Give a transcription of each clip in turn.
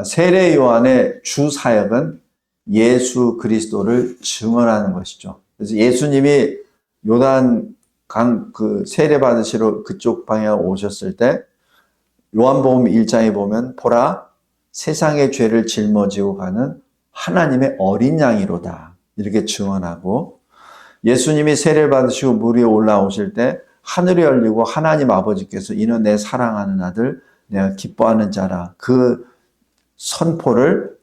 세례 요한의 주 사역은 예수 그리스도를 증언하는 것이죠. 그래서 예수님이 요단 강 그 세례 받으시러 그쪽 방향 오셨을 때 요한복음 1장에 보면 보라 세상의 죄를 짊어지고 가는 하나님의 어린 양이로다 이렇게 증언하고, 예수님이 세례를 받으시고 물 위에 올라오실 때 하늘이 열리고 하나님 아버지께서 이는 내 사랑하는 아들 내가 기뻐하는 자라 그 선포를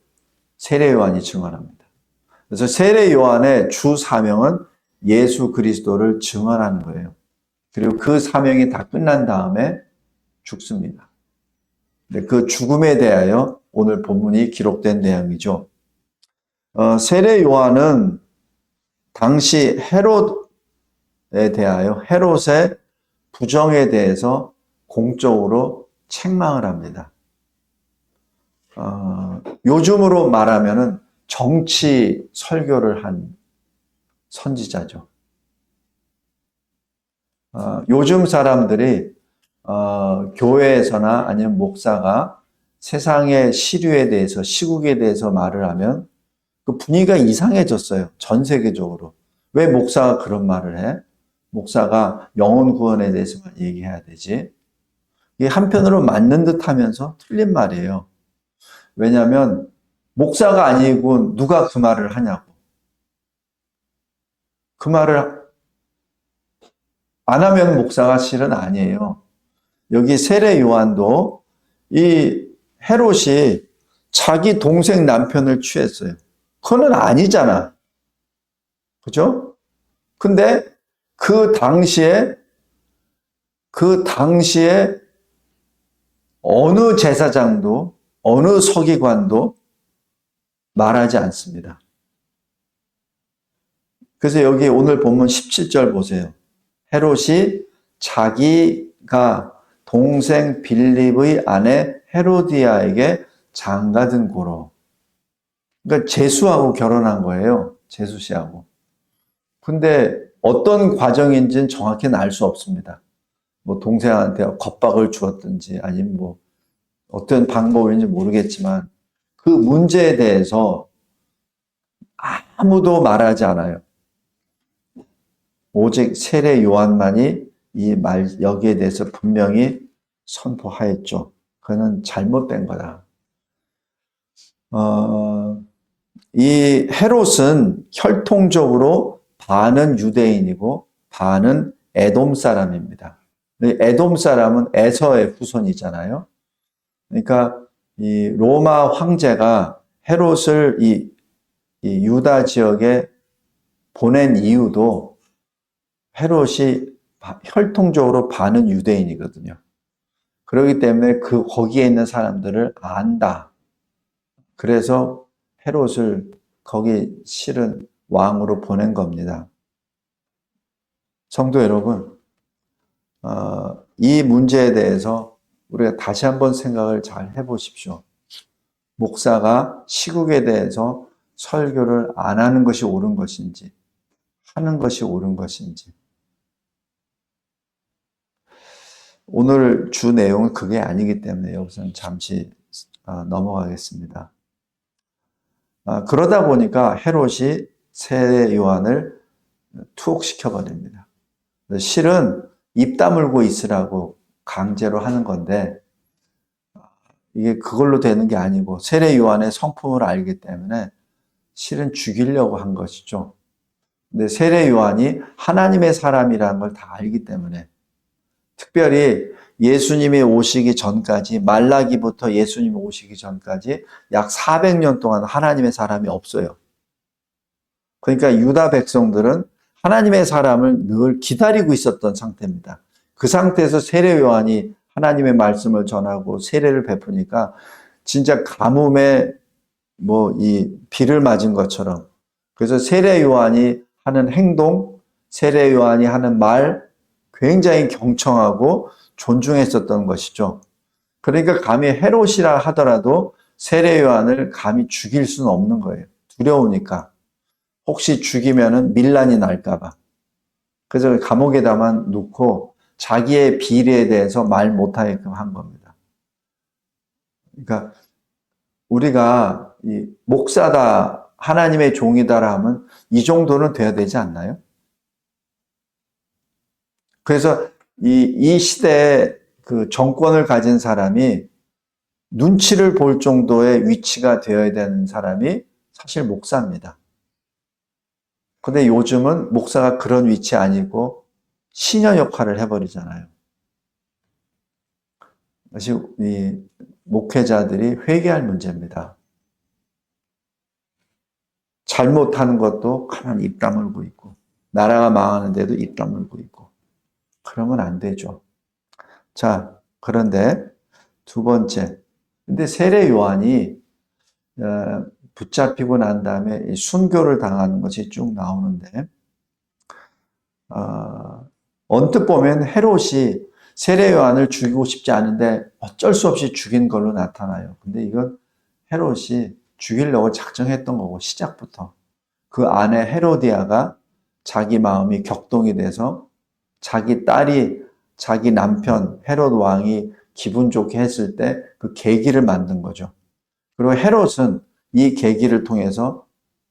세례 요한이 증언합니다. 그래서 세례 요한의 주 사명은 예수 그리스도를 증언하는 거예요. 그리고 그 사명이 다 끝난 다음에 죽습니다. 그 죽음에 대하여 오늘 본문이 기록된 내용이죠. 세례 요한은 당시 헤롯에 대하여 헤롯의 부정에 대해서 공적으로 책망을 합니다. 요즘으로 말하면은 정치 설교를 한 선지자죠. 요즘 사람들이 교회에서나 아니면 목사가 세상의 시류에 대해서 시국에 대해서 말을 하면 그 분위기가 이상해졌어요. 전 세계적으로. 왜 목사가 그런 말을 해? 목사가 영혼 구원에 대해서만 얘기해야 되지. 이게 한편으로 맞는 듯 하면서 틀린 말이에요. 왜냐하면 목사가 아니고 누가 그 말을 하냐고. 그 말을 안 하면 목사가 실은 아니에요. 여기 세례 요한도 이 헤롯이 자기 동생 남편을 취했어요. 그거는 아니잖아. 그죠? 근데 그 당시에 어느 제사장도 어느 서기관도 말하지 않습니다. 그래서 여기 오늘 본문 17절 보세요. 헤롯이 자기가 동생 빌립의 아내 헤로디아에게 장가든 고로. 그러니까 제수하고 결혼한 거예요. 제수 씨하고. 근데 어떤 과정인지는 정확히는 알 수 없습니다. 뭐 동생한테 겁박을 주었든지 아니면 뭐 어떤 방법인지 모르겠지만 그 문제에 대해서 아무도 말하지 않아요. 오직 세례 요한만이 여기에 대해서 분명히 선포하였죠. 그는 잘못된 거다. 이 헤롯은 혈통적으로 반은 유대인이고 반은 에돔 사람입니다. 에돔 사람은 에서의 후손이잖아요. 그러니까 이 로마 황제가 헤롯을 이 유다 지역에 보낸 이유도 헤롯이 혈통적으로 반은 유대인이거든요. 그렇기 때문에 거기에 있는 사람들을 안다. 그래서 헤롯을 거기 실은 왕으로 보낸 겁니다. 성도 여러분, 이 문제에 대해서 우리가 다시 한번 생각을 잘 해보십시오. 목사가 시국에 대해서 설교를 안 하는 것이 옳은 것인지, 하는 것이 옳은 것인지. 오늘 주 내용은 그게 아니기 때문에 여기서는 잠시 넘어가겠습니다. 그러다 보니까 헤롯이 세례 요한을 투옥시켜버립니다. 실은 입 다물고 있으라고 강제로 하는 건데 이게 그걸로 되는 게 아니고 세례 요한의 성품을 알기 때문에 실은 죽이려고 한 것이죠. 근데 세례 요한이 하나님의 사람이라는 걸 다 알기 때문에, 특별히 예수님이 오시기 전까지, 말라기부터 예수님이 오시기 전까지 약 400년 동안 하나님의 사람이 없어요. 그러니까 유다 백성들은 하나님의 사람을 늘 기다리고 있었던 상태입니다. 그 상태에서 세례 요한이 하나님의 말씀을 전하고 세례를 베푸니까 진짜 가뭄에 이 비를 맞은 것처럼, 그래서 세례 요한이 하는 행동, 세례 요한이 하는 말 굉장히 경청하고 존중했었던 것이죠. 그러니까 감히 헤롯이라 하더라도 세례 요한을 감히 죽일 수는 없는 거예요. 두려우니까. 혹시 죽이면은 밀란이 날까봐. 그래서 감옥에다만 놓고 자기의 비리에 대해서 말 못하게끔 한 겁니다. 그러니까 우리가 이 목사다, 하나님의 종이다라 하면 이 정도는 돼야 되지 않나요? 그래서 이 시대에 그 정권을 가진 사람이 눈치를 볼 정도의 위치가 되어야 되는 사람이 사실 목사입니다. 근데 요즘은 목사가 그런 위치 아니고 시녀 역할을 해버리잖아요. 그것이 이 목회자들이 회개할 문제입니다. 잘못하는 것도 가만히 입 다물고 있고, 나라가 망하는데도 입 다물고 있고, 그러면 안 되죠. 자, 그런데 두 번째. 근데 세례 요한이 붙잡히고 난 다음에 순교를 당하는 것이 쭉 나오는데, 언뜻 보면 헤롯이 세례 요한을 죽이고 싶지 않은데 어쩔 수 없이 죽인 걸로 나타나요. 근데 이건 헤롯이 죽이려고 작정했던 거고, 시작부터. 그 아내 헤로디아가 자기 마음이 격동이 돼서 자기 딸이 자기 남편 헤롯 왕이 기분 좋게 했을 때 그 계기를 만든 거죠. 그리고 헤롯은 이 계기를 통해서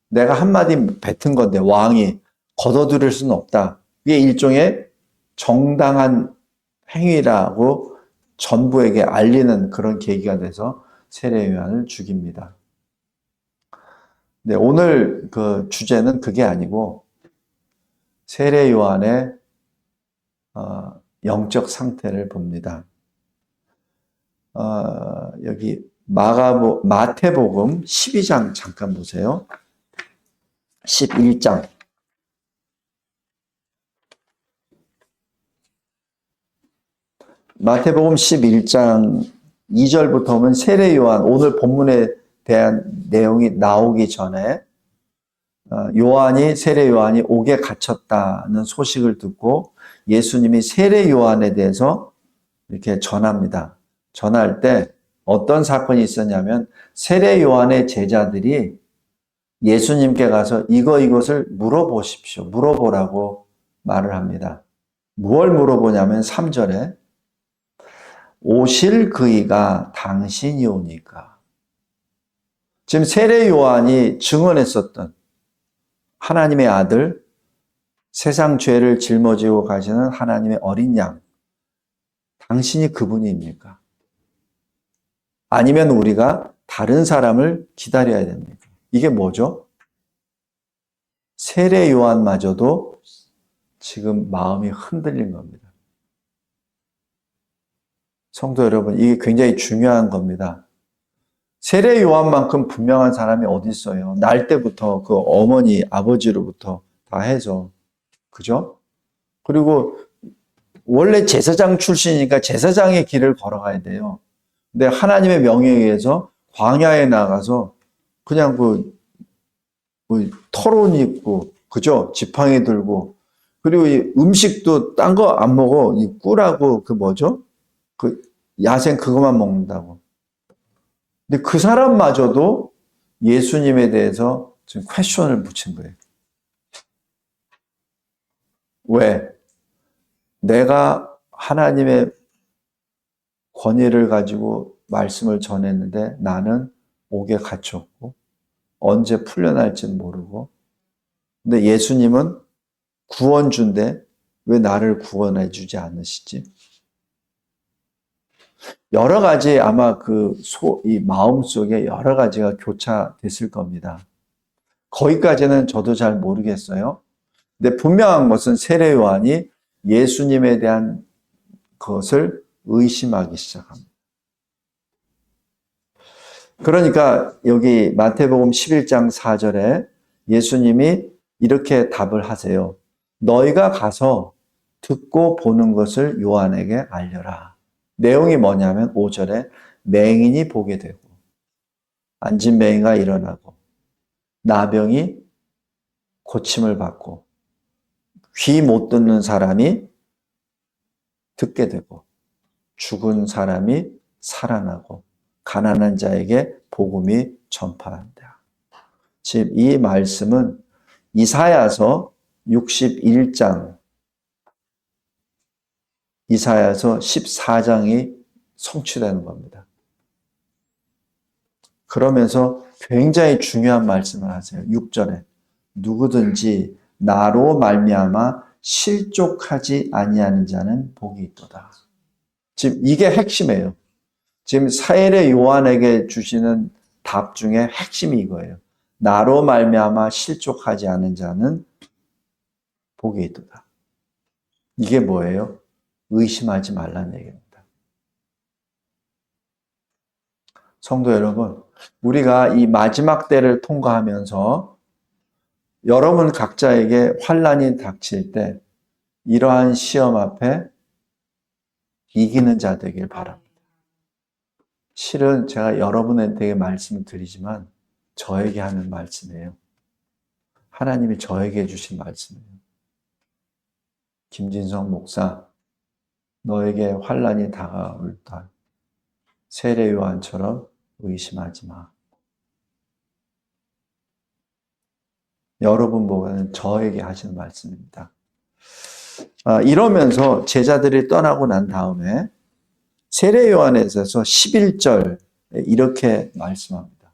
내가 한마디 뱉은 건데 왕이 걷어들일 수는 없다. 이게 일종의 정당한 행위라고 전부에게 알리는 그런 계기가 돼서 세례 요한을 죽입니다. 네, 오늘 그 주제는 그게 아니고 세례 요한의 영적 상태를 봅니다. 여기 마태복음 12장 잠깐 보세요. 11장. 마태복음 11장 2절부터 보면 세례 요한, 오늘 본문에 대한 내용이 나오기 전에 세례 요한이 옥에 갇혔다는 소식을 듣고 예수님이 세례 요한에 대해서 이렇게 전합니다. 전할 때 어떤 사건이 있었냐면 세례 요한의 제자들이 예수님께 가서 이것을 물어보십시오. 물어보라고 말을 합니다. 무엇을 물어보냐면 3절에 오실 그이가 당신이 오니까. 지금 세례 요한이 증언했었던 하나님의 아들, 세상 죄를 짊어지고 가시는 하나님의 어린 양, 당신이 그분입니까? 아니면 우리가 다른 사람을 기다려야 됩니까? 이게 뭐죠? 세례 요한마저도 지금 마음이 흔들린 겁니다. 성도 여러분, 이게 굉장히 중요한 겁니다. 세례 요한만큼 분명한 사람이 어디 있어요? 날 때부터 그 어머니, 아버지로부터 다 해서. 그죠? 그리고 원래 제사장 출신이니까 제사장의 길을 걸어가야 돼요. 근데 하나님의 명령에 의해서 광야에 나가서 그냥 털옷 입고, 그죠? 지팡이 들고, 그리고 이 음식도 딴 거 안 먹어. 이 꿀하고 그 뭐죠? 그 야생 그것만 먹는다고. 근데 그 사람마저도 예수님에 대해서 지금 퀘션을 붙인 거예요. 왜? 내가 하나님의 권위를 가지고 말씀을 전했는데 나는 옥에 갇혔고 언제 풀려날지는 모르고, 근데 예수님은 구원주인데 왜 나를 구원해 주지 않으시지? 여러 가지 아마 이 마음 속에 여러 가지가 교차됐을 겁니다. 거기까지는 저도 잘 모르겠어요. 근데 분명한 것은 세례 요한이 예수님에 대한 것을 의심하기 시작합니다. 그러니까 여기 마태복음 11장 4절에 예수님이 이렇게 답을 하세요. 너희가 가서 듣고 보는 것을 요한에게 알려라. 내용이 뭐냐면 5절에 맹인이 보게 되고 앉은 맹인가 일어나고 나병이 고침을 받고 귀 못 듣는 사람이 듣게 되고 죽은 사람이 살아나고 가난한 자에게 복음이 전파한다. 지금 이 말씀은 이사야서 61장, 이사야서 14장이 성취되는 겁니다. 그러면서 굉장히 중요한 말씀을 하세요. 6절에 누구든지 나로 말미암아 실족하지 아니하는 자는 복이 있도다. 지금 이게 핵심이에요. 지금 사일의 요한에게 주시는 답 중에 핵심이 이거예요. 나로 말미암아 실족하지 않은 자는 복이 있도다. 이게 뭐예요? 의심하지 말라는 얘기입니다. 성도 여러분, 우리가 이 마지막 때를 통과하면서 여러분 각자에게 환난이 닥칠 때 이러한 시험 앞에 이기는 자 되길 바랍니다. 실은 제가 여러분한테 말씀을 드리지만 저에게 하는 말씀이에요. 하나님이 저에게 해주신 말씀이에요. 김진성 목사, 너에게 환난이 다가올 때 세례 요한처럼 의심하지 마. 여러분보다는 저에게 하시는 말씀입니다. 이러면서 제자들이 떠나고 난 다음에 세례 요한에서 11절 이렇게 말씀합니다.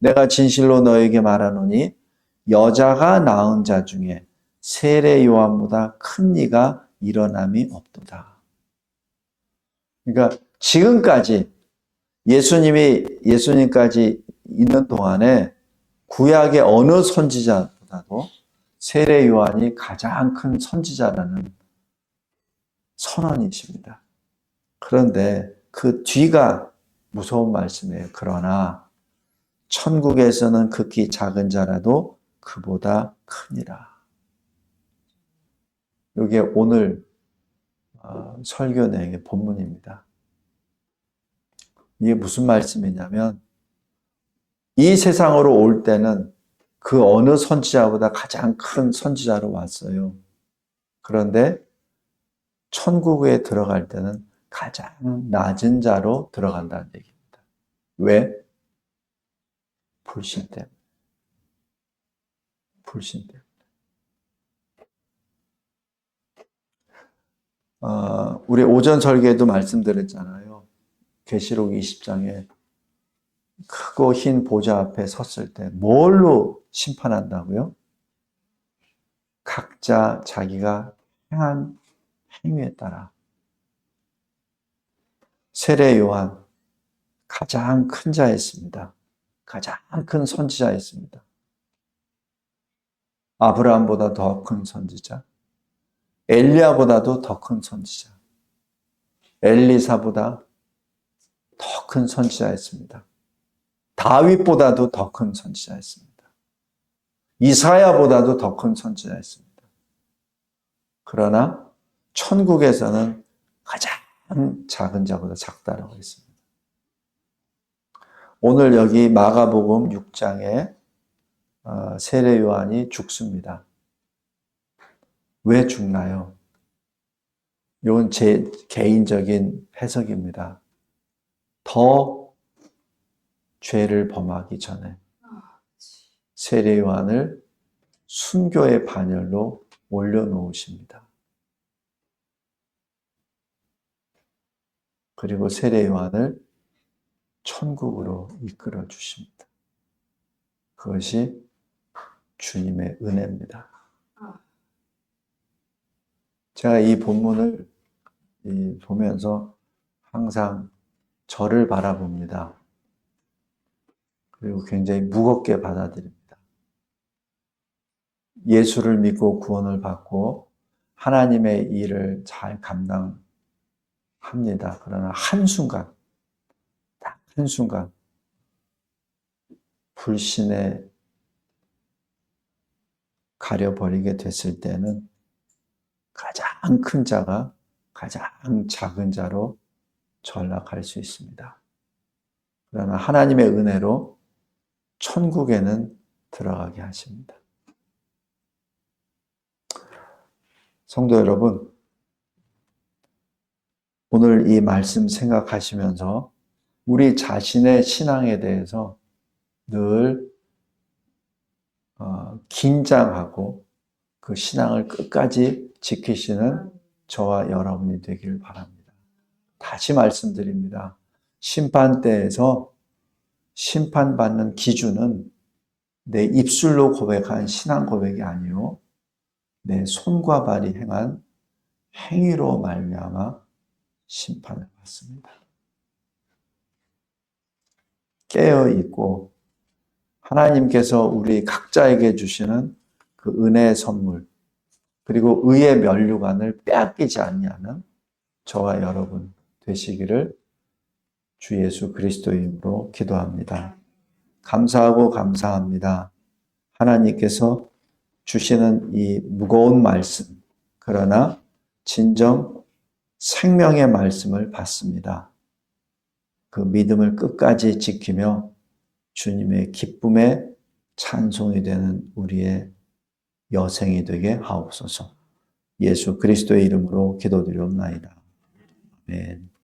내가 진실로 너에게 말하노니 여자가 낳은 자 중에 세례 요한보다 큰 이가 일어남이 없도다. 그러니까 지금까지 예수님까지 있는 동안에 구약의 어느 선지자보다도 세례 요한이 가장 큰 선지자라는 선언이십니다. 그런데 그 뒤가 무서운 말씀이에요. 그러나 천국에서는 극히 작은 자라도 그보다 크니라. 이게 오늘 설교 내용의 본문입니다. 이게 무슨 말씀이냐면 이 세상으로 올 때는 그 어느 선지자보다 가장 큰 선지자로 왔어요. 그런데 천국에 들어갈 때는 가장 낮은 자로 들어간다는 얘기입니다. 왜? 불신 때문에. 불신 때문에. 우리 오전 설계에도 말씀드렸잖아요. 계시록 20장에 크고 흰 보좌 앞에 섰을 때 뭘로 심판한다고요? 각자 자기가 행한 행위에 따라. 세례 요한 가장 큰 자였습니다. 가장 큰 선지자였습니다. 아브라함보다 더 큰 선지자, 엘리야보다도 더 큰 선지자, 엘리사보다 더 큰 선지자였습니다. 다윗보다도 더 큰 선지자였습니다. 이사야보다도 더 큰 선지자였습니다. 그러나 천국에서는 가장 작은 자보다 작다라고 했습니다. 오늘 여기 마가복음 6장에 세례 요한이 죽습니다. 왜 죽나요? 이건 제 개인적인 해석입니다. 더 죄를 범하기 전에 세례 요한을 순교의 반열로 올려놓으십니다. 그리고 세례 요한을 천국으로 이끌어 주십니다. 그것이 주님의 은혜입니다. 제가 이 본문을 보면서 항상 저를 바라봅니다. 그리고 굉장히 무겁게 받아들입니다. 예수를 믿고 구원을 받고 하나님의 일을 잘 감당합니다. 그러나 한순간, 딱 한순간 불신에 가려버리게 됐을 때는 가장 큰 자가 가장 작은 자로 전락할 수 있습니다. 그러나 하나님의 은혜로 천국에는 들어가게 하십니다. 성도 여러분, 오늘 이 말씀 생각하시면서 우리 자신의 신앙에 대해서 늘 긴장하고 그 신앙을 끝까지 지키시는 저와 여러분이 되길 바랍니다. 다시 말씀드립니다. 심판대에서 심판받는 기준은 내 입술로 고백한 신앙 고백이 아니요 내 손과 발이 행한 행위로 말미암아 심판을 받습니다. 깨어 있고 하나님께서 우리 각자에게 주시는 그 은혜의 선물 그리고 의의 면류관을 빼앗기지 아니하는 저와 여러분 되시기를 주 예수 그리스도의 이름으로 기도합니다. 감사하고 감사합니다. 하나님께서 주시는 이 무거운 말씀, 그러나 진정 생명의 말씀을 받습니다. 그 믿음을 끝까지 지키며 주님의 기쁨의 찬송이 되는 우리의 여생이 되게 하옵소서. 예수 그리스도의 이름으로 기도드리옵나이다. 아멘.